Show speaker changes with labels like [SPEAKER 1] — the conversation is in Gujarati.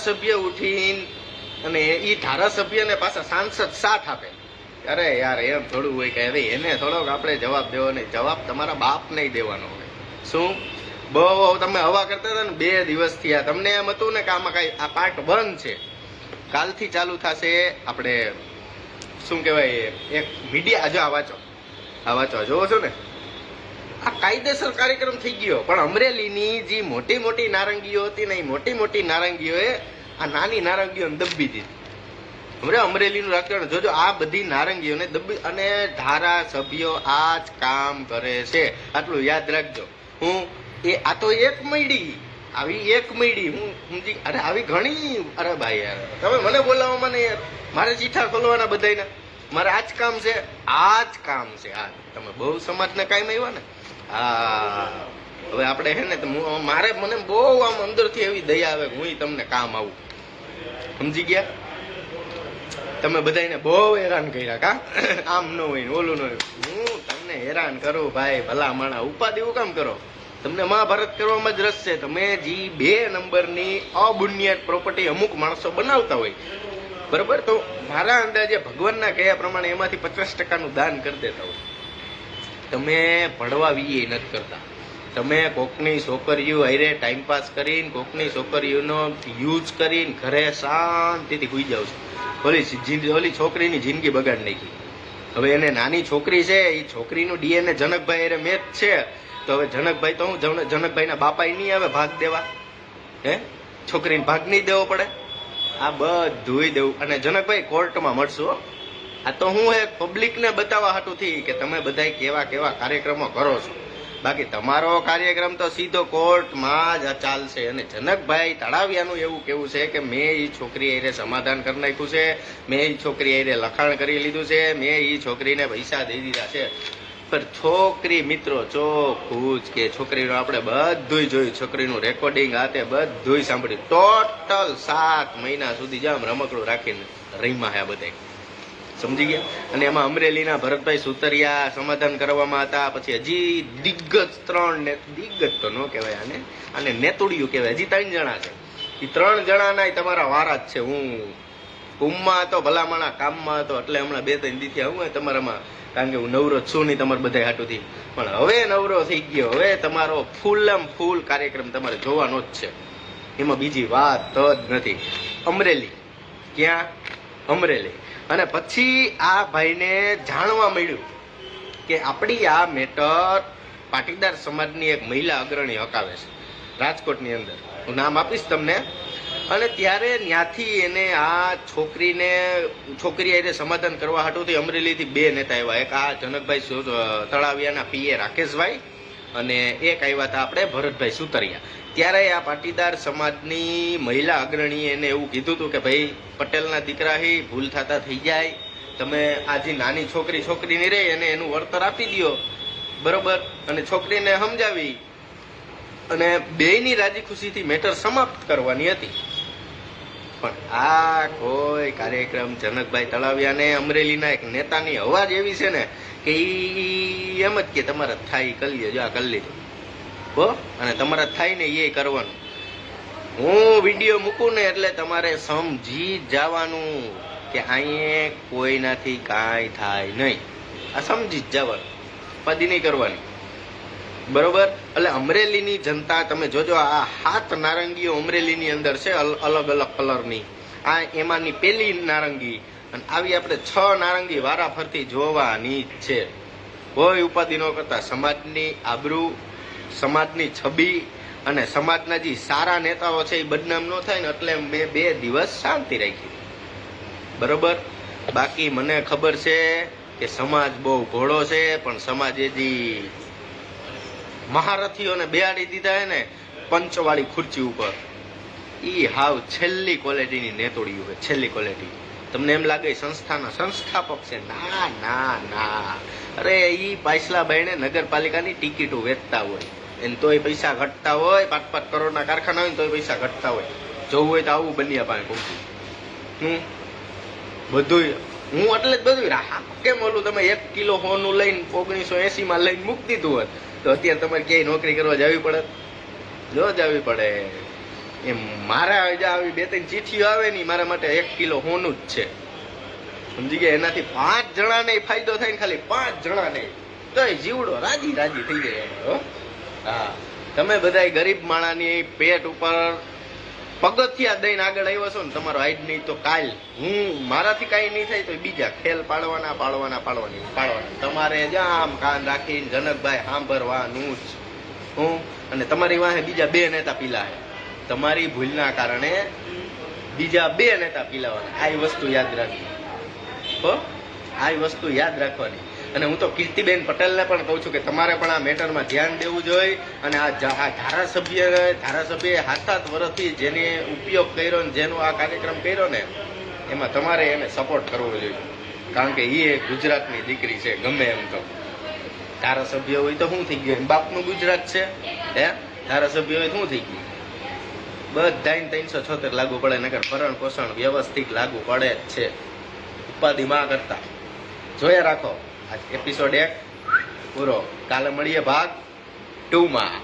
[SPEAKER 1] ધારાસભ્ય ઉઠીને અને એ ધારાસભ્યને પાછા સાંસદ સાથ આપે. અરે યાર, એમ થોડું હોય કે હવે એને થોડોક આપણે જવાબ દેવો નહીં. જવાબ તમારા બાપ નહીં દેવાનો હોય. શું બહુ તમે હવા કરતા હતા ને 2 દિવસ થયા, તમને એમ હતું ને કે આમાં કઈ આ પાર્ટ 1 છે. કાલથી ચાલુ થશે. આપણે શું કહેવાય, એક મીડિયા, જો આ વાંચો જોવો છો ને, આ કાયદેસર કાર્યક્રમ થઈ ગયો. પણ અમરેલીની જે મોટી મોટી નારંગીઓ હતી ને, એ મોટી મોટી નારંગીઓએ આ નાની નારંગીઓને દબી દીધી. અમરેલીનું રાજકારણ જોજો, આ બધી નારંગીઓને દબી, અને ધારાસભ્યો આ જ કામ કરે છે. આટલું યાદ રાખજો. આ તો એક મઈડી, આવી એક મઈડી હું સમજી. અરે આવી ઘણી, અરે ભાઈ યાર, તમે મને બોલાવવામાં ને યાર, મારે ચીઠા ખોલવાના બધાયના, મારે આ જ કામ છે, આ જ કામ છે. આ તમે બહુ સમાજને કાયમ આવ્યા ને. હા, હવે આપણે હે ને, મને બહુ આમ અંદરથી એવી દયા આવે કે હું તમને કામ આવું. સમજી ગયા? તમે બધાને બહુ હેરાન કર્યા કા, આમ ન હોય ને ઓલું ન હોય. હું તમને હેરાન કરું ભાઈ, ભલા માણા, ઉપાધિ એવું કામ કરો? તમને મહાભારત કરવામાં જ રસ છે. તમે જે 2 નંબરની અબુનિયાદ પ્રોપર્ટી અમુક માણસો બનાવતા હોય, બરોબર, તો મારા અંદાજે ભગવાનના કયા પ્રમાણે એમાંથી 50% દાન કરી દેતા હોય. તમે ભણવા વીએ નથી કરતા. તમે કોકની છોકરીઓ હારે ટાઈમપાસ કરીને, કોકની છોકરીઓનો યુઝ કરીને ઘરે શાંતિથી સુઈ જાવ છો. ઓલી છોકરીની જિંદગી બગાડી નાખી. હવે એને નાની છોકરી છે, એ છોકરીનું DNA જનકભાઈ હારે મેચ છે. તો હવે જનકભાઈ તો હું જનકભાઈના બાપા નહીં આવે ભાગ દેવા? હે, છોકરીને ભાગ નહીં દેવો પડે? આ બધું દેવું. અને જનકભાઈ કોર્ટમાં મળશું. આ તો હું એક પબ્લિકને બતાવવા હાટુથી કે તમે બધા કેવા કેવા કાર્યક્રમો કરો છો. બાકી તમારો કાર્યક્રમ તો સીધો કોર્ટમાં જ ચાલશે. અને જનકભાઈ તળાવિયાનું એવું કેવું છે કે મેં એ છોકરી હારે સમાધાન કરી નાખ્યું છે, મેં એ છોકરી હારે લખાણ કરી લીધું છે, મેં એ છોકરીને પૈસા દઈ દીધા છે. પણ છોકરી મિત્રો ચોખ્ખું જ કે છોકરીનું આપણે બધું જોયું, છોકરીનું રેકોર્ડિંગ આ તે બધું સાંભળ્યું. ટોટલ 7 મહિના સુધી જામ રમકડું રાખીને રહીમાં હે બધા. સમજી ગયા? અને એમાં અમરેલીના ભરતભાઈ સુતરિયા સમાધાન કરવામાં હતા. પછી હજી દિગ્ગજ 3 દિગ્ગજ તો ન કહેવાય આને નેતુડિયું કહેવાય. હજી 3 જણા છે. એ 3 જણાના તમારા વારા જ છે. હું કુમમાં હતો, ભલામણા કામમાં હતો, એટલે હમણાં 2-3 દીથી આવું તમારામાં, કારણ કે હું નવરો છું નહીં તમારે બધા હાટુથી. પણ હવે નવરો થઈ ગયો. હવે તમારો ફૂલ કાર્યક્રમ તમારે જોવાનો જ છે. એમાં બીજી વાત જ નથી. અમરેલી, ક્યાં? અમરેલી. અને પછી આ ભાઈને જાણવા મળ્યું કે આપણી આ મેટર પાટીદાર સમાજની એક મહિલા અગ્રણી હકાવે છે રાજકોટની અંદર. હું નામ આપીશ તમને. અને ત્યારે ત્યાંથી એને આ છોકરી હારે સમાધાન કરવા હાટુથી અમરેલીથી 2 નેતા આવ્યા. એક આ જનકભાઈ તળાવિયાના PA રાકેશભાઈ, અને એક આવ્યા હતા આપણે ભરતભાઈ સુતરિયા. ત્યારે આ પાટીદાર સમાજની મહિલા અગ્રણીએ એને એવું કીધું હતું કે ભાઈ, પટેલના દીકરા ભૂલ થતા થઈ જાય, તમે આ જે નાની છોકરીની રહે એને એનું વળતર આપી દો, બરોબર, અને છોકરીને સમજાવી અને બેયની રાજી ખુશીથી મેટર સમાપ્ત કરવાની હતી. પણ આ કોઈ કાર્યક્રમ જનકભાઈ તળાવિયાને અમરેલીના એક નેતાની અવાજ એવી છે ને કે એમ જ કે તમારે થાય કરી લેજો, આ કરી લીધું હો, અને તમારે થાય ને એ કરવાનું. હું વિડીયો મૂકું ને એટલે તમારે સમજી જવાનું કે અહીંયા કોઈનાથી કાંઈ થાય નહીં. આ સમજી જ જવાનું, પદી નહીં કરવાની, બરોબર. એટલે અમરેલીની જનતા તમે જોજો, આ 7 નારંગીઓ અમરેલીની અંદર છે, અલગ અલગ કલરની. આ એમાંની પેલી નારંગી, અને આવી આપણે 6 નારંગી વારાફરતી જોવાની જ છે. કોઈ ઉપાધિ ન કરતા. સમાજની આબરૂ, સમાજની છબી અને સમાજના જે સારા નેતાઓ છે એ બદનામ ન થાય ને, એટલે મેં 2 દિવસ શાંતિ રાખી, બરોબર. બાકી મને ખબર છે કે સમાજ બહુ ઘોડો છે, પણ સમાજે જે મહારથીઓને બેહાડી દીધા હે ને પંચવાળી ખુરચી ઉપર, ઈ હાવ છેલ્લી ક્વોલિટીની નેતોડીઓ છે, છેલ્લી ક્વોલિટી. તમને એમ લાગે સંસ્થાના સંસ્થાપક છે? ના ના ના. અરે ઈ પાછલા બાઈને નગરપાલિકાની ટિકિટો વેચતા હોય, એને તોય પૈસા ઘટતા હોય. 5-5 કરોડના કારખાના હોય ને તોય પૈસા ઘટતા હોય. જોવું હોય તો આવું બન્યા પાસે પૂછું. બધું હું એટલે જ બધું કેમ ઓલું તમે 1 કિલો સોનું લઈને 1980માં લઈને મૂકી દીધું હોત તો અત્યારે તમારે ક્યાંય નોકરી કરવા જવી પડે? ન જવી પડે. એમ મારા આવી 2-3 ચીઠીઓ આવે ને મારા માટે 1 કિલો હોનું જ છે, સમજી ગયા? એનાથી 5 જણાને ફાયદો થાય ને, ખાલી 5 જણાને તો જીવડો રાજી રાજી થઈ જાય એમાં, હો. હા, તમે બધા ગરીબ માણાની પેટ ઉપર પગથિયા દઈને આગળ આવ્યો છો ને, તમારો હાઈટ નહીં તો કાલ મારાથી કાંઈ નહીં થાય તો બીજા ખેલ પાડવાની. તમારે જામ કાન રાખીને જનકભાઈ સાંભળવાનું જ. હું અને તમારી વાહે બીજા 2 નેતા પીલા હે, તમારી ભૂલના કારણે બીજા 2 નેતા પીલાવાના. આ વસ્તુ યાદ રાખવી, હો, આ વસ્તુ યાદ રાખવાની. અને હું તો કીર્તિબેન પટેલને પણ કહું છું કે તમારે પણ આ મેટરમાં ધ્યાન દેવું જોઈએ. અને આ ધારાસભ્યએ 7 વર્ષથી જેને ઉપયોગ કર્યો ને જેનો આ કાર્યક્રમ કર્યો ને, એમાં તમારે એને સપોર્ટ કરવો જોઈએ. કારણ કે એ ગુજરાતની દીકરી છે. ગમે એમ તો ધારાસભ્ય હોય તો શું થઈ ગયું, બાપનું ગુજરાત છે. હે, ધારાસભ્ય હોય શું થઈ ગયું? બધાને 376 લાગુ પડે, નકર ભરણ પોષણ વ્યવસ્થિત લાગુ પડે જ છે. ઉપાધિ માં કરતા જોયા રાખો. એપિસોડ 1 પૂરો. કાલે મળીએ ભાગ 2 માં.